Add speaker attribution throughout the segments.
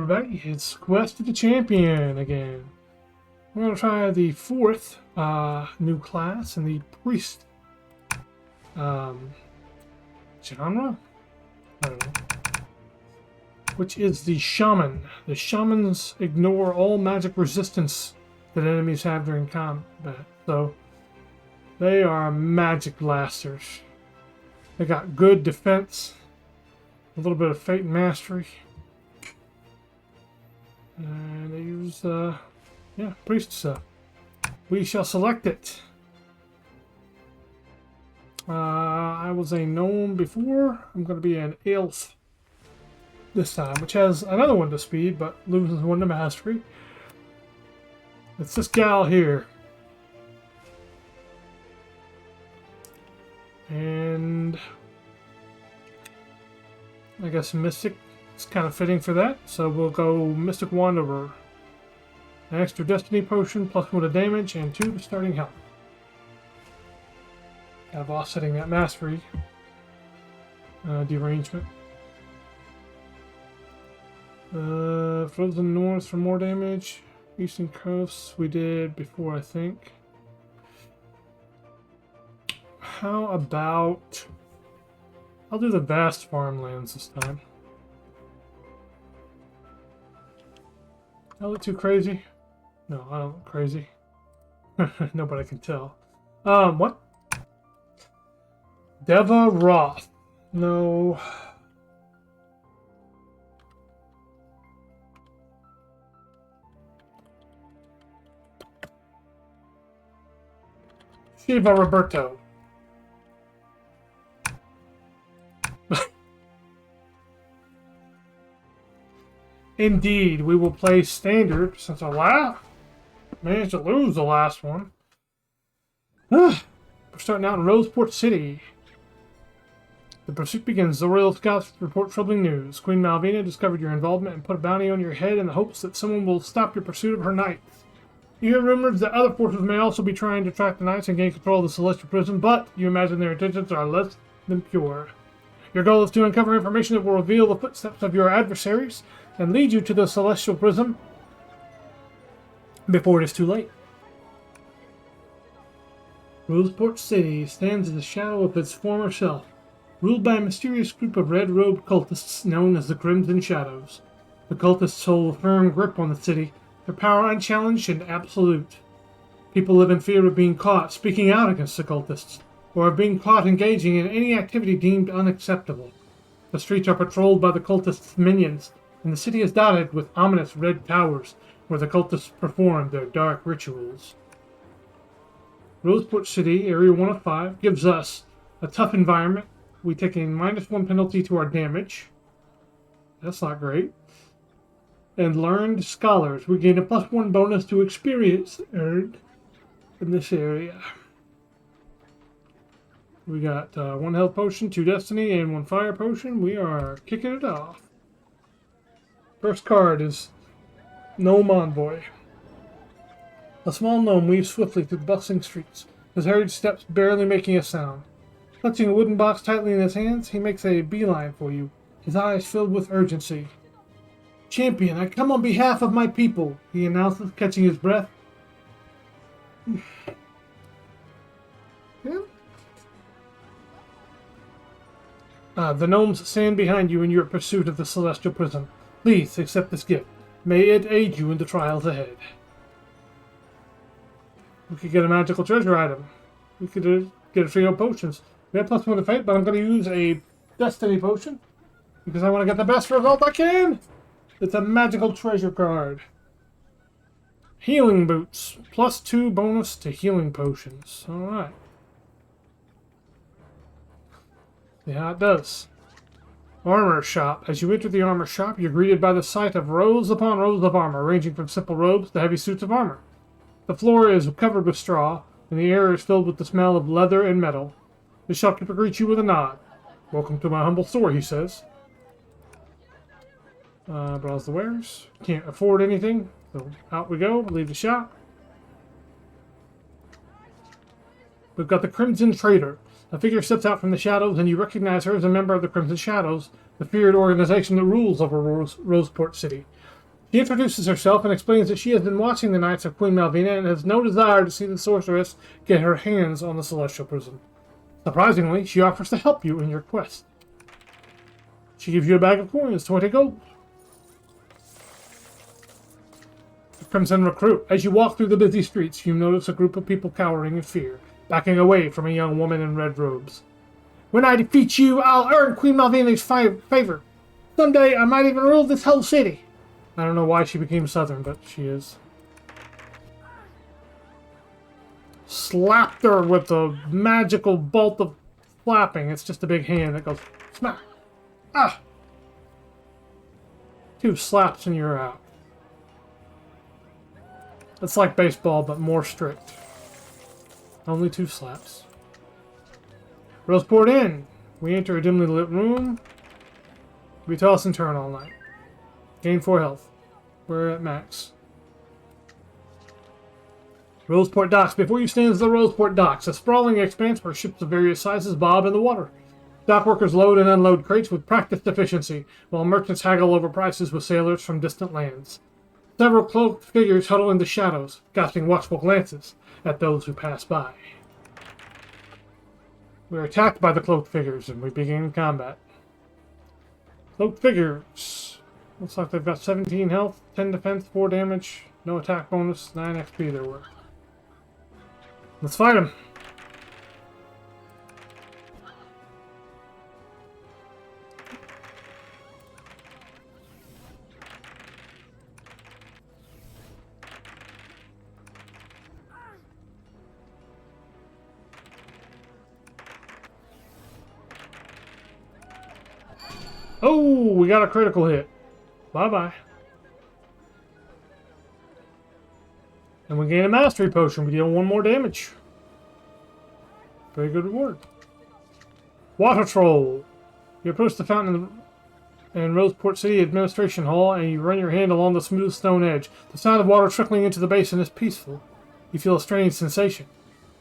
Speaker 1: everybody, it's Quest of the Champion again. We're going to try the fourth new class in the Priest genre, I don't know, which is the Shaman. The Shamans ignore all magic resistance that enemies have during combat, so they are magic blasters. They got good defense, a little bit of fate and mastery. And they use, priest stuff. We shall select it. I was a gnome before. I'm going to be an elf this time, which has another one to speed, but loses one to mastery. It's this gal here. And I guess Mystic. It's kind of fitting for that, so we'll go Mystic Wanderer. An extra Destiny Potion, plus 1 to damage, and 2 to starting health. Kind of offsetting that Mastery derangement. Frozen North for more damage. Eastern Coast we did before, I think. How about... I'll do the Vast Farmlands this time. I look too crazy? No, I don't look crazy. Nobody can tell. What? Deva Roth. No. Shiva Roberto. Indeed, we will play standard since I managed to lose the last one. We're starting out in Roseport City. The pursuit begins. The Royal Scouts report troubling news. Queen Malvina discovered your involvement and put a bounty on your head in the hopes that someone will stop your pursuit of her knights. You hear rumors that other forces may also be trying to track the knights and gain control of the Celestial Prison, but you imagine their intentions are less than pure. Your goal is to uncover information that will reveal the footsteps of your adversaries and lead you to the Celestial Prism before it is too late. Roseport City stands in the shadow of its former self, ruled by a mysterious group of red-robed cultists known as the Crimson Shadows. The cultists hold a firm grip on the city, their power unchallenged and absolute. People live in fear of being caught speaking out against the cultists, or of being caught engaging in any activity deemed unacceptable. The streets are patrolled by the cultists' minions, and the city is dotted with ominous red towers where the cultists perform their dark rituals. Roseport City, Area 1 of 5, gives us a tough environment. We take a -1 penalty to our damage. That's not great. And learned scholars. We gain a +1 bonus to experience earned in this area. We got 1 health potion, 2 destiny, and 1 fire potion. We are kicking it off. First card is Gnome Envoy. A small gnome weaves swiftly through the bustling streets, his hurried steps barely making a sound. Clutching a wooden box tightly in his hands, he makes a beeline for you, his eyes filled with urgency. "Champion, I come on behalf of my people," he announces, catching his breath. The gnomes stand behind you in your pursuit of the Celestial Prism. Please accept this gift. May it aid you in the trials ahead. We could get a magical treasure item. We could get a trio of potions. We have +1 to fate, but I'm going to use a destiny potion because I want to get the best result I can. It's a magical treasure card. Healing boots. +2 bonus to healing potions. Alright. See how it does. Armor shop. As you enter the armor shop, you're greeted by the sight of rows upon rows of armor, ranging from simple robes to heavy suits of armor. The floor is covered with straw, and the air is filled with the smell of leather and metal. The shopkeeper greets you with a nod. "Welcome to my humble store," he says. Browse the wares. Can't afford anything, so out we go. Leave the shop. We've got the Crimson Trader. A figure steps out from the shadows, and you recognize her as a member of the Crimson Shadows, the feared organization that rules over Roseport City. She introduces herself and explains that she has been watching the Knights of Queen Malvina and has no desire to see the sorceress get her hands on the Celestial Prism. Surprisingly, she offers to help you in your quest. She gives you a bag of coins, 20 gold. The Crimson Recruit. As you walk through the busy streets, you notice a group of people cowering in fear, backing away from a young woman in red robes. When I defeat you, I'll earn Queen Malvina's favor. Someday, I might even rule this whole city. I don't know why she became Southern, but she is. Slapped her with a magical bolt of flapping. It's just a big hand that goes smack. Ah! 2 slaps and you're out. It's like baseball, but more strict. Only 2 slaps. Roseport Inn. We enter a dimly lit room. We toss and turn all night. Gain 4 health. We're at max. Roseport Docks. Before you stands the Roseport Docks, a sprawling expanse where ships of various sizes bob in the water. Dock workers load and unload crates with practiced efficiency, while merchants haggle over prices with sailors from distant lands. Several cloaked figures huddle in the shadows, casting watchful glances at those who pass by. We're attacked by the cloaked figures, and we begin combat. Cloaked figures. Looks like they've got 17 health, 10 defense, 4 damage, no attack bonus, 9 XP they're worth. Let's fight them. Oh, we got a critical hit. Bye-bye. And we gain a mastery potion. We deal 1 more damage. Very good reward. Water Troll. You approach the fountain in Roseport City Administration Hall, and you run your hand along the smooth stone edge. The sound of water trickling into the basin is peaceful. You feel a strange sensation.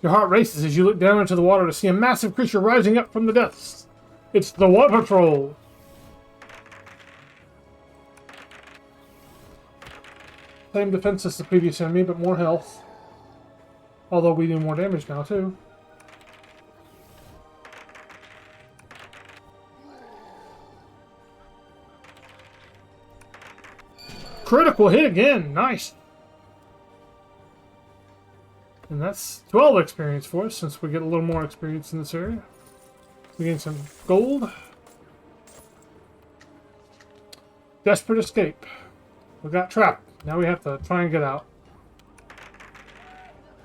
Speaker 1: Your heart races as you look down into the water to see a massive creature rising up from the depths. It's the Water Troll. Same defense as the previous enemy, but more health. Although we do more damage now, too. Critical hit again! Nice! And that's 12 experience for us, since we get a little more experience in this area. We gain some gold. Desperate escape. We got trapped. Now we have to try and get out.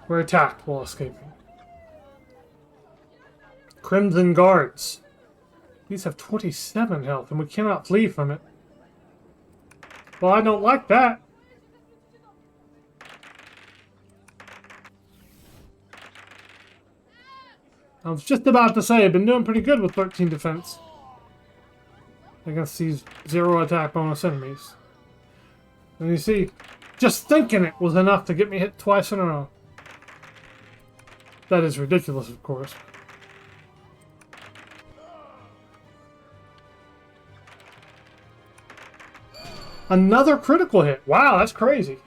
Speaker 1: We're attacked while escaping. Crimson Guards. These have 27 health, and we cannot flee from it. Well, I don't like that. I was just about to say, I've been doing pretty good with 13 defense against these 0 attack bonus enemies. And you see, just thinking it was enough to get me hit twice in a row. That is ridiculous, of course. Another critical hit. Wow, that's crazy.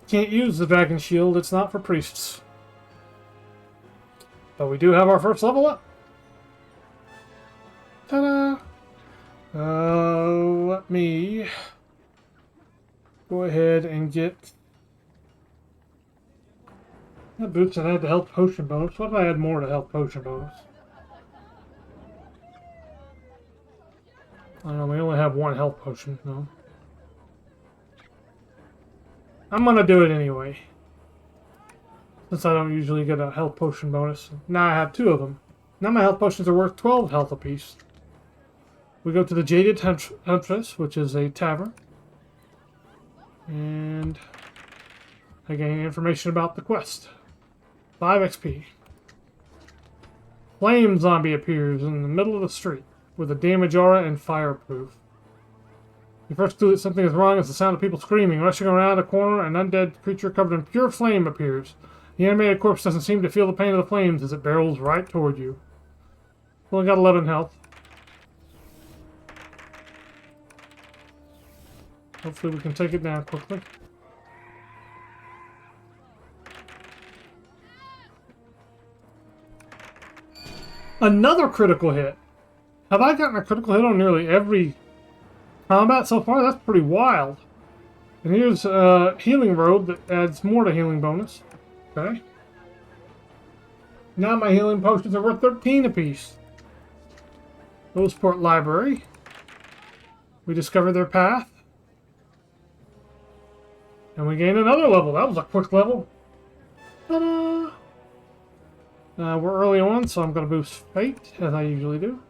Speaker 1: Can't use the Dragon Shield. It's not for priests. But we do have our first level up. Ta-da! Let me go ahead and get that boots and add the health potion bonus. What if I add more to health potion bonus? I don't know, we only have 1 health potion, no. I'm gonna do it anyway. Since I don't usually get a health potion bonus. Now I have 2 of them. Now my health potions are worth 12 health apiece. We go to the Jaded Huntress, which is a tavern. And I gain information about the quest. 5 XP. Flame zombie appears in the middle of the street with a damage aura and fireproof. You first clue that something is wrong as the sound of people screaming. Rushing around a corner, an undead creature covered in pure flame appears. The animated corpse doesn't seem to feel the pain of the flames as it barrels right toward you. Only got 11 health. Hopefully we can take it down quickly. Another critical hit. Have I gotten a critical hit on nearly every combat so far? That's pretty wild. And here's a healing robe that adds more to healing bonus. Okay. Now my healing potions are worth 13 apiece. Roseport Library. We discover their path. And we gain another level. That was a quick level. Ta-da! We're early on, so I'm going to boost Fate, as I usually do.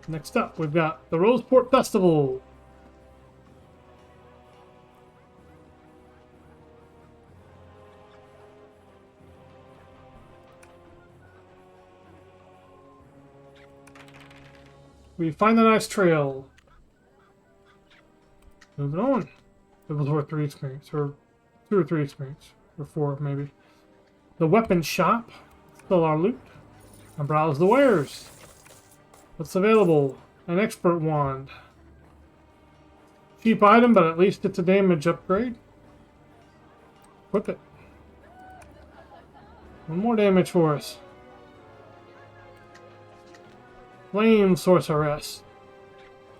Speaker 1: Next up, we've got the Roseport Festival. We find a nice trail. Moving on. It was worth 3 experience, or 2 or 3 experience, or 4 maybe. The weapon shop. Still our loot. And browse the wares. What's available? An expert wand. Cheap item, but at least it's a damage upgrade. Equip it. One more damage for us. Flame Sorceress.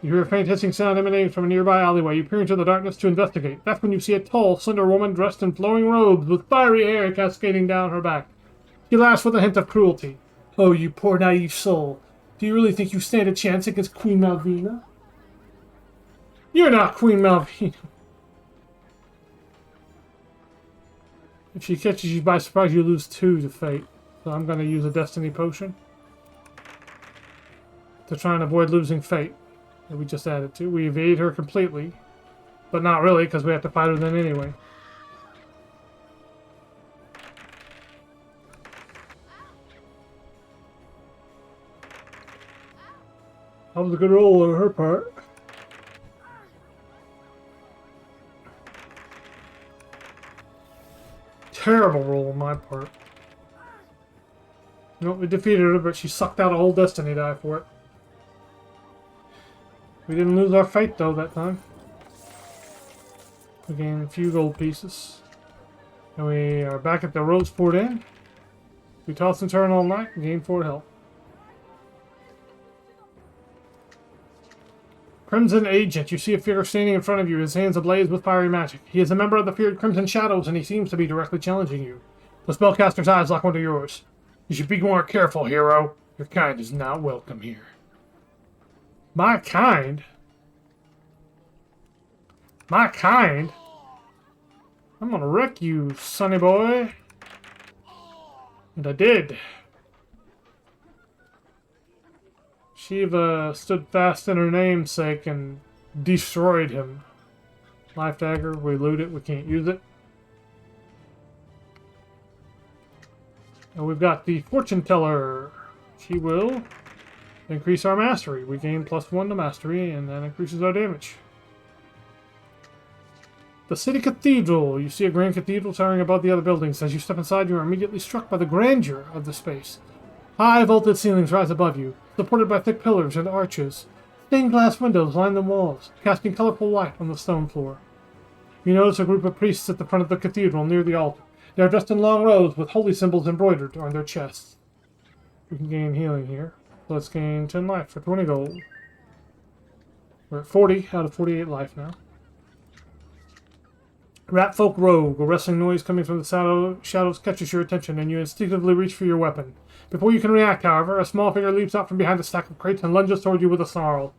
Speaker 1: You hear a faint hissing sound emanating from a nearby alleyway. You peer into the darkness to investigate. That's when you see a tall, slender woman dressed in flowing robes with fiery hair cascading down her back. She laughs with a hint of cruelty. Oh, you poor naive soul. Do you really think you stand a chance against Queen Malvina? You're not Queen Malvina. If she catches you by surprise, you lose 2 to Fate. So I'm going to use a Destiny Potion to try and avoid losing Fate that we just added to. We evade her completely, but not really because we have to fight her then anyway. That was a good roll on her part. Terrible roll on my part. Nope, we defeated her, but she sucked out a whole Destiny die for it. We didn't lose our Fate, though, that time. We gained a few gold pieces. And we are back at the Roseport Inn. We toss and turn all night and gain 4 health. Crimson Agent. You see a figure standing in front of you, his hands ablaze with fiery magic. He is a member of the feared Crimson Shadows, and he seems to be directly challenging you. The spellcaster's eyes lock onto yours. You should be more careful, hero. Your kind is not welcome here. My kind? My kind? I'm gonna wreck you, sonny boy. And I did. Shiva stood fast in her namesake and destroyed him. Life dagger, we loot it, we can't use it. And we've got the fortune teller. She will increase our mastery. We gain +1 to mastery, and that increases our damage. The city cathedral. You see a grand cathedral towering above the other buildings. As you step inside, you are immediately struck by the grandeur of the space. High vaulted ceilings rise above you, supported by thick pillars and arches. Stained glass windows line the walls, casting colorful light on the stone floor. You notice a group of priests at the front of the cathedral near the altar. They are dressed in long robes with holy symbols embroidered on their chests. We can gain healing here. Let's gain 10 life for 20 gold. We're at 40 out of 48 life now. Ratfolk Rogue. A rustling noise coming from the shadows catches your attention, and you instinctively reach for your weapon. Before you can react, however, a small figure leaps out from behind a stack of crates and lunges toward you with a snarl.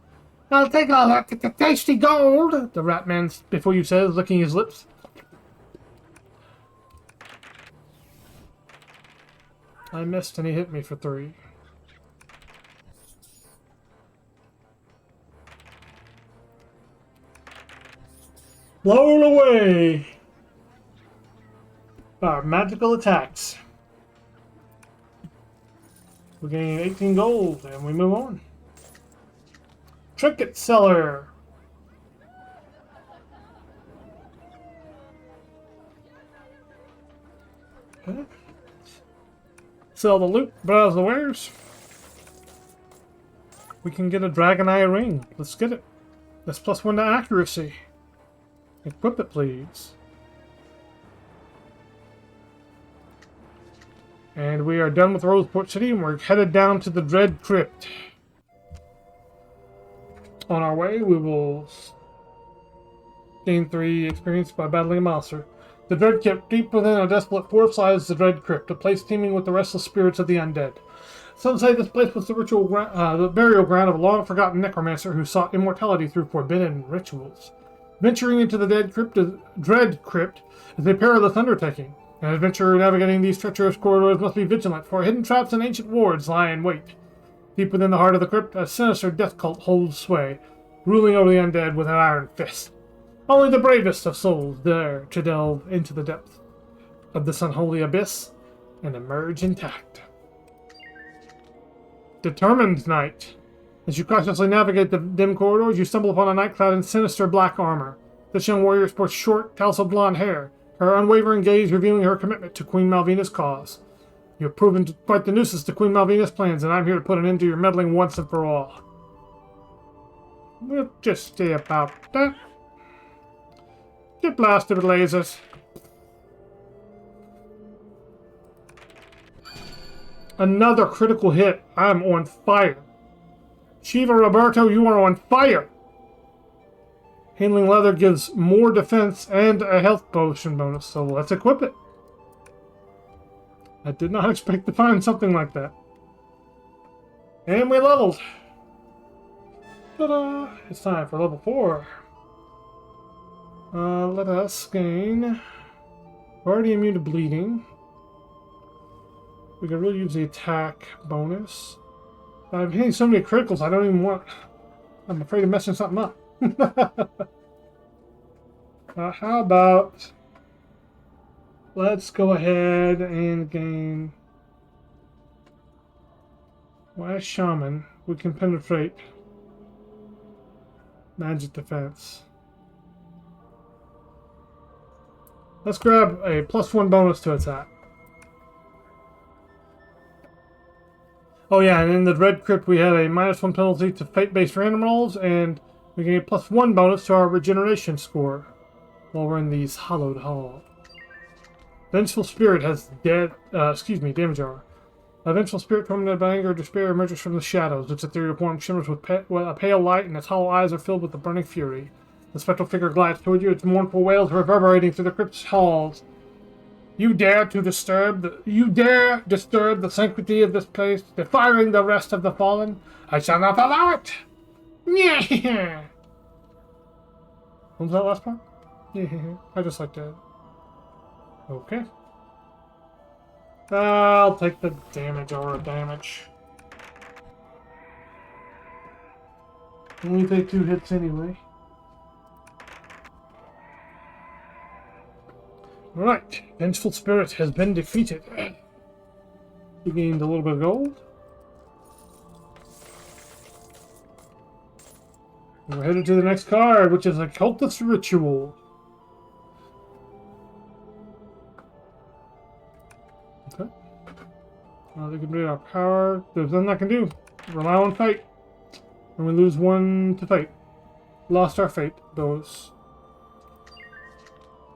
Speaker 1: I'll take all that tasty gold, the rat man before you says, licking his lips. I missed and he hit me for 3. Blown away by our magical attacks. We gain 18 gold and we move on. Trinket seller. Okay. Sell the loot, browse the wares. we can get a Dragon Eye ring. Let's get it. That's +1 to accuracy. Equip it, please. And we are done with Roseport City, and we're headed down to the Dread Crypt. On our way, we will gain 3 experience by battling a monster. The Dread Crypt, deep within a desolate forest, lies the Dread Crypt, a place teeming with the restless spirits of the undead. Some say this place was the the burial ground of a long-forgotten necromancer who sought immortality through forbidden rituals. Venturing into the Dread Crypt is a perilous undertaking. An adventurer navigating these treacherous corridors must be vigilant, for hidden traps and ancient wards lie in wait. Deep within the heart of the crypt, a sinister death cult holds sway, ruling over the undead with an iron fist. Only the bravest of souls dare to delve into the depths of this unholy abyss and emerge intact. Determined Knight. As you cautiously navigate the dim corridors, you stumble upon a knight clad in sinister black armor. This young warrior sports short, tousled blonde hair, her unwavering gaze revealing her commitment to Queen Malvina's cause. You have proven quite the nuisance to Queen Malvina's plans, and I'm here to put an end to your meddling once and for all. We'll just see about that. Get blasted with lasers. Another critical hit. I'm on fire. Shiva Roberto, you are on fire. Handling leather gives more defense and a health potion bonus, so let's equip it. I did not expect to find something like that. And we leveled. Ta-da! It's time for level 4. Let us gain... We're already immune to bleeding. We can really use the attack bonus. I'm hitting so many criticals, I don't even want... I'm afraid of messing something up. How about... Let's go ahead and gain... Well, as Shaman, we can penetrate magic defense. Let's grab a +1 bonus to attack. Oh yeah, and in the Dread Crypt we had a -1 penalty to fate-based random rolls, and we get a +1 bonus to our regeneration score while we're in these hallowed hall. Vengeful Spirit has damage armor. A vengeful spirit tormented by anger or despair emerges from the shadows. Its ethereal form shimmers with a pale light, and its hollow eyes are filled with a burning fury. The spectral figure glides toward you, its mournful wails reverberating through the crypt's halls. You dare disturb the sanctity of this place, defying the rest of the fallen? I shall not allow it! Yeah. What was that last part? Yeah, I just like that. Okay. I'll take the damage or damage. Only take 2 hits anyway. Alright, Vengeful Spirit has been defeated. We gained a little bit of gold. And we're headed to the next card, which is a Cultist Ritual. Okay. They can read our power. There's nothing I can do. Rely on fate. And we lose 1 to fate. Lost our fate. Those.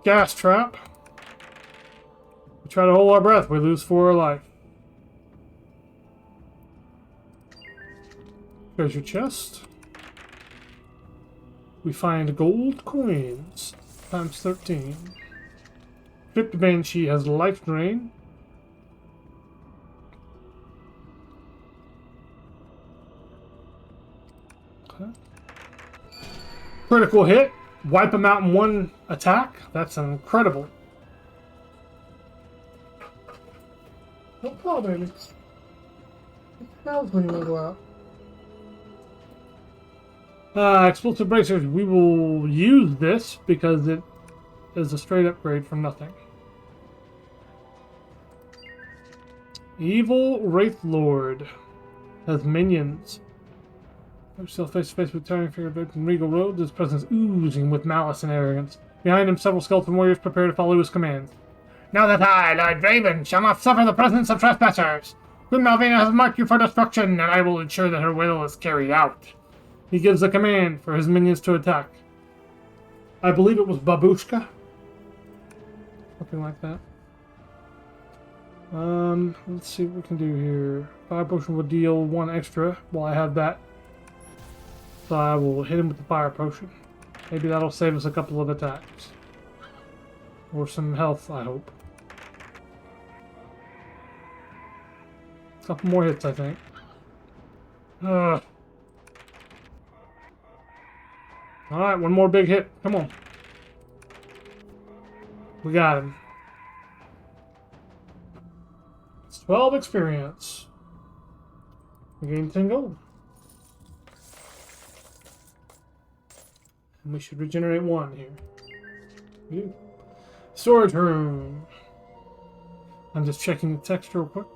Speaker 1: Gas Trap. We try to hold our breath. We lose 4 life. Treasure chest. We find gold coins. Times 13. Crypt Banshee has life drain. Okay. Critical hit. Wipe them out in 1 attack. That's incredible. Don't fall, baby. It smells when you go out. Explosive bracers. We will use this because it is a straight upgrade from nothing. Evil Wraith Lord has minions. Yourself face to face with towering figure from Regal Road. His presence oozing with malice and arrogance. Behind him, several skeleton warriors prepare to follow his commands. Know that I, Lord Draven, shall not suffer the presence of trespassers. Queen Malvina has marked you for destruction, and I will ensure that her will is carried out. He gives a command for his minions to attack. I believe it was Babushka. Something like that. Let's see what we can do here. Fire potion will deal 1 extra while I have that. So I will hit him with the fire potion. Maybe that'll save us a couple of attacks. Or some health, I hope. A couple more hits, I think. Alright, one more big hit. Come on. We got him. It's 12 experience. We gained 10 gold. And we should regenerate 1 here. Ooh. Storage room. I'm just checking the text real quick.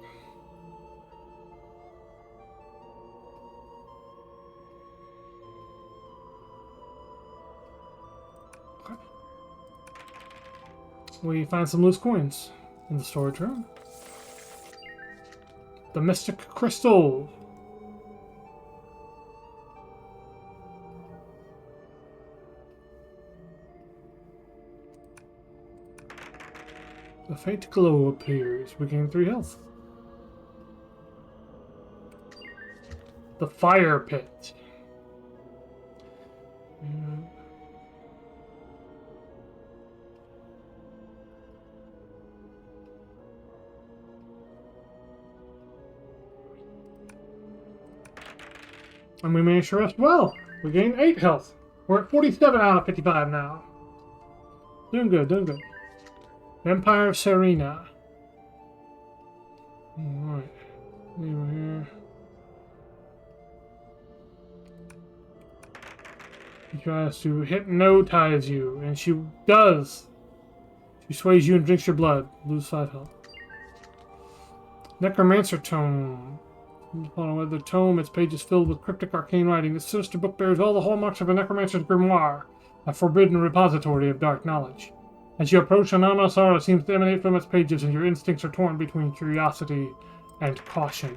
Speaker 1: Okay. We find some loose coins in the storage room. The Mystic Crystal. A faint glow appears. We gain 3 health. The Fire Pit. And we managed to rest well. We gained 8 health. We're at 47 out of 55 now. Doing good, doing good. Empire of Serena. Alright. Over here. She tries to hypnotize you, and she does. She sways you and drinks your blood. Lose 5 health. Necromancer Tome. Upon the tome, its pages filled with cryptic arcane writing. This sinister book bears all the hallmarks of a necromancer's grimoire, a forbidden repository of dark knowledge. As you approach, an ominous aura seems to emanate from its pages, and your instincts are torn between curiosity and caution.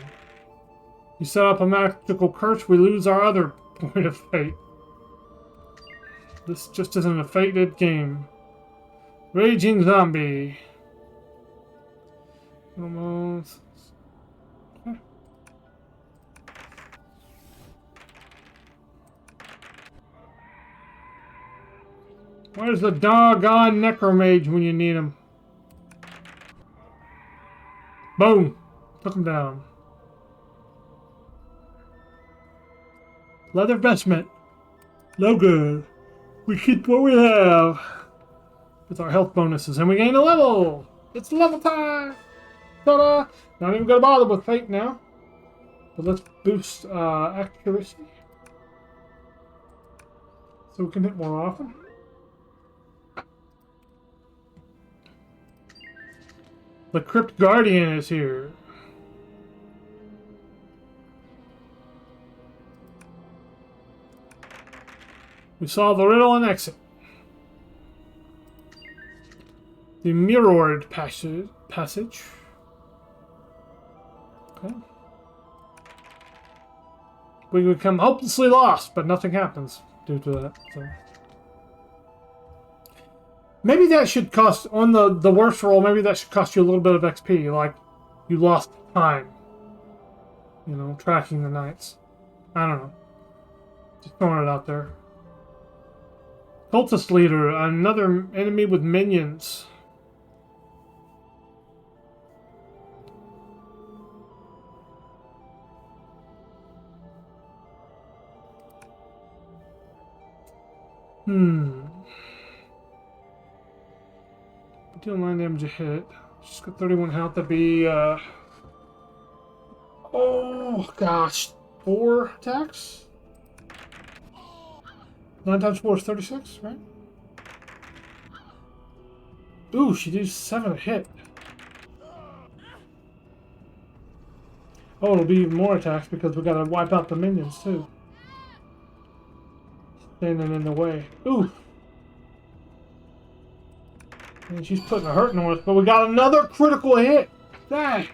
Speaker 1: You set up a magical curse, we lose our other point of fate. This just isn't a fated game. Raging Zombie. Almost. Where's the doggone necromage when you need him? Boom! Took him down. Leather vestment. No good. We keep what we have. With our health bonuses. And we gain a level! It's level time! Ta-da! Not even gonna bother with fate now. But let's boost accuracy. So we can hit more often. The Crypt Guardian is here. We solve the riddle and exit. The mirrored passage. Okay. We become hopelessly lost, but nothing happens due to that. So. Maybe that should cost, on the worst roll, maybe that should cost you a little bit of XP, like you lost time. You know, tracking the knights. I don't know. Just throwing it out there. Cultist leader, another enemy with minions. Deal 9 damage a hit. She's got 31 health. That'd be, oh, gosh. 4 attacks? 9 times 4 is 36, right? Ooh, she did 7 a hit. Oh, it'll be even more attacks because we gotta wipe out the minions, too. Standing in the way. Ooh! And she's putting a hurting on us, but we got another critical hit! Dang!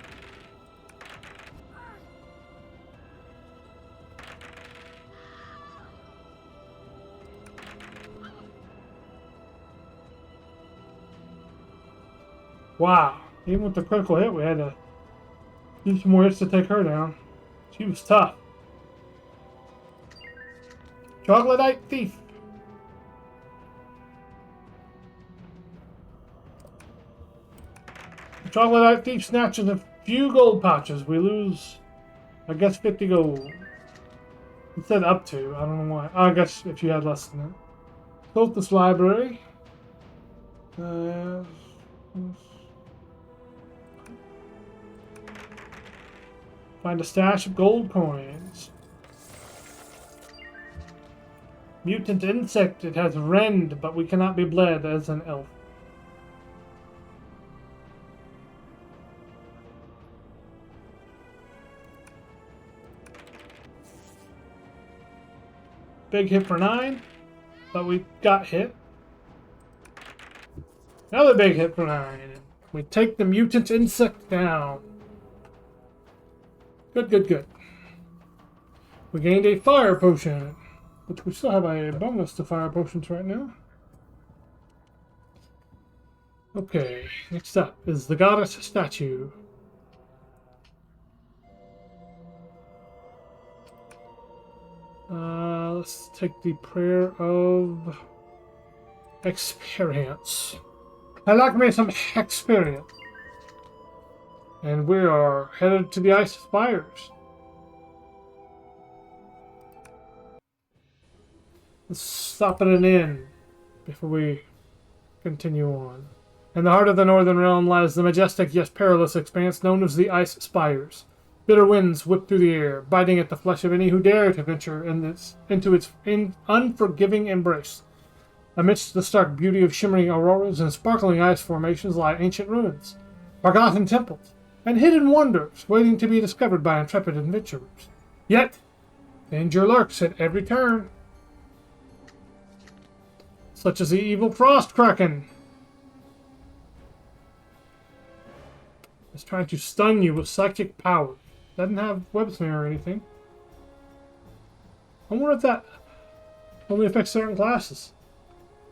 Speaker 1: Wow. Even with the critical hit, we had to do some more hits to take her down. She was tough. Troglodyte Thief. The Troglodyte Thief snatches a few gold pouches. We lose, I guess, 50 gold. It said up to. I don't know why. I guess if you had less than that. Cultist Library. Find a stash of gold coins. Mutant insect. It has rend, but we cannot be bled as an elf. Big hit for 9, but we got hit. Another big hit for 9. We take the mutant insect down. Good, good, good. We gained a fire potion, which we still have a bonus to fire potions right now. Okay, next up is the goddess statue. Let's take the prayer of experience. I like me some experience. And we are headed to the Ice Spires. Let's stop at an inn before we continue on. In the heart of the Northern Realm lies the majestic yet perilous expanse known as the Ice Spires. Bitter winds whip through the air, biting at the flesh of any who dare to venture into its unforgiving embrace. Amidst the stark beauty of shimmering auroras and sparkling ice formations lie ancient ruins, forgotten temples, and hidden wonders waiting to be discovered by intrepid adventurers. Yet, danger lurks at every turn, such as the evil Frost Kraken. It's trying to stun you with psychic power. Doesn't have web snare or anything. I wonder if that only affects certain classes.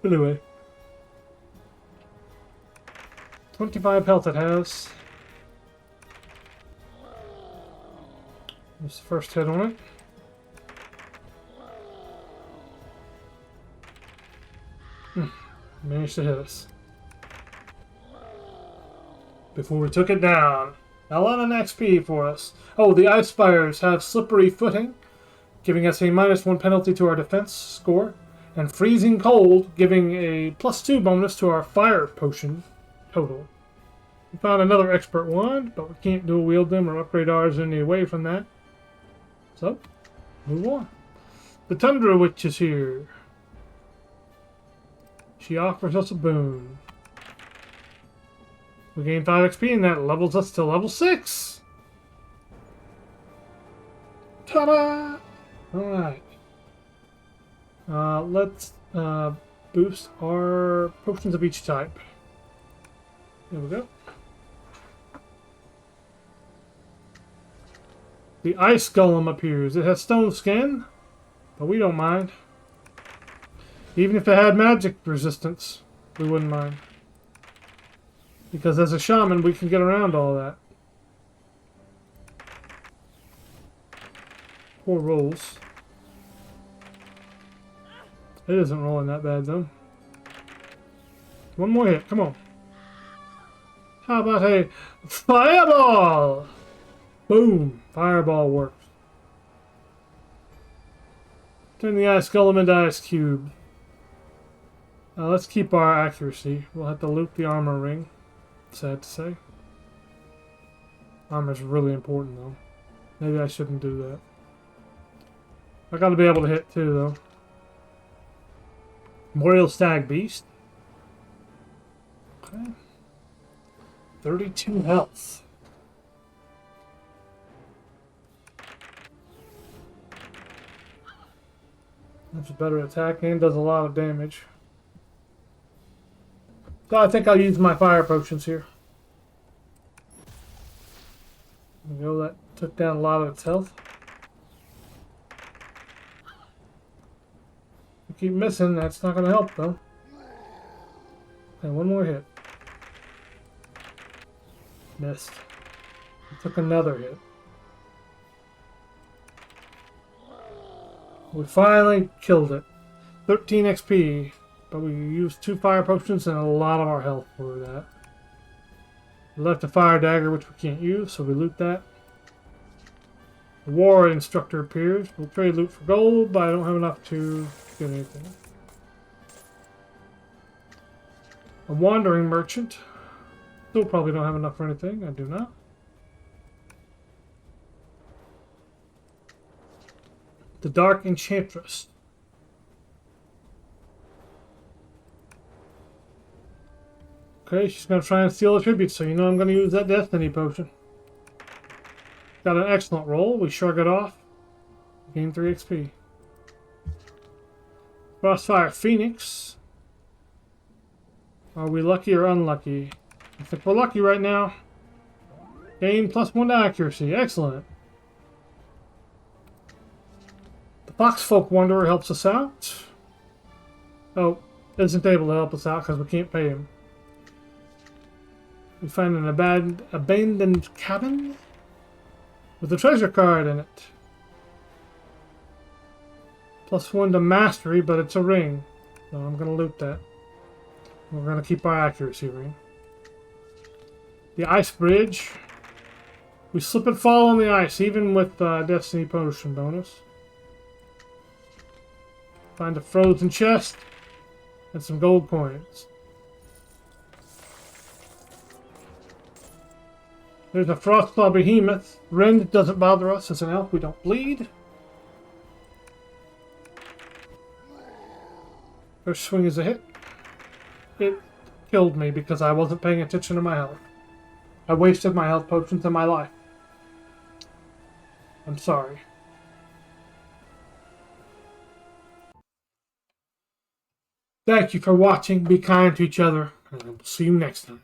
Speaker 1: Anyway. 25 health it has. That's the first hit on it. Managed to hit us. Before we took it down. 11 XP for us. Oh, the Ice Spires have slippery footing, giving us a -1 penalty to our defense score, and freezing cold, giving a +2 bonus to our fire potion total. We found another expert wand, but we can't dual wield them or upgrade ours any way from that. So, move on. The Tundra Witch is here. She offers us a boon. We gain 5 XP and that levels us to level 6. Ta-da! Alright. Let's boost our potions of each type. There we go. The Ice Golem appears. It has stone skin, but we don't mind. Even if it had magic resistance, we wouldn't mind. Because as a shaman, we can get around all that. 4 rolls. It isn't rolling that bad, though. One more hit, come on. How about a fireball? Boom! Fireball works. Turn the Ice Golem into Ice Cube. Let's keep our accuracy. We'll have to loot the armor ring. Sad to say. Armor's really important, though. Maybe I shouldn't do that. I gotta be able to hit, too, though. Memorial Stag Beast. Okay. 32 health. That's a better attack and does a lot of damage. So I think I'll use my fire potions here. There we go, that took down a lot of its health. I keep missing, that's not going to help though. Okay, one more hit. Missed. Took another hit. We finally killed it. 13 XP, but we used 2 fire potions and a lot of our health for that. We left a fire dagger, which we can't use, so we loot that. The war instructor appears. We'll trade loot for gold, but I don't have enough to get anything. A wandering merchant. Still probably don't have enough for anything. I do not. The Dark Enchantress. Okay, she's going to try and steal a tribute, so you know I'm going to use that Destiny Potion. Got an excellent roll. We shrug it off. Gain 3 XP. Frostfire Phoenix. Are we lucky or unlucky? I think we're lucky right now. Gain +1 to accuracy. Excellent. The Foxfolk Wanderer helps us out. Oh, isn't able to help us out because we can't pay him. We find an abandoned cabin with a treasure card in it. +1 to mastery, but it's a ring. So I'm going to loot that. We're going to keep our accuracy ring. The Ice Bridge. We slip and fall on the ice, even with Destiny Potion bonus. Find a frozen chest and some gold coins. There's a Frostclaw Behemoth. Rend doesn't bother us. As an elf, we don't bleed. First swing is a hit. It killed me because I wasn't paying attention to my health. I wasted my health potions in my life. I'm sorry. Thank you for watching. Be kind to each other, and I will see you next time.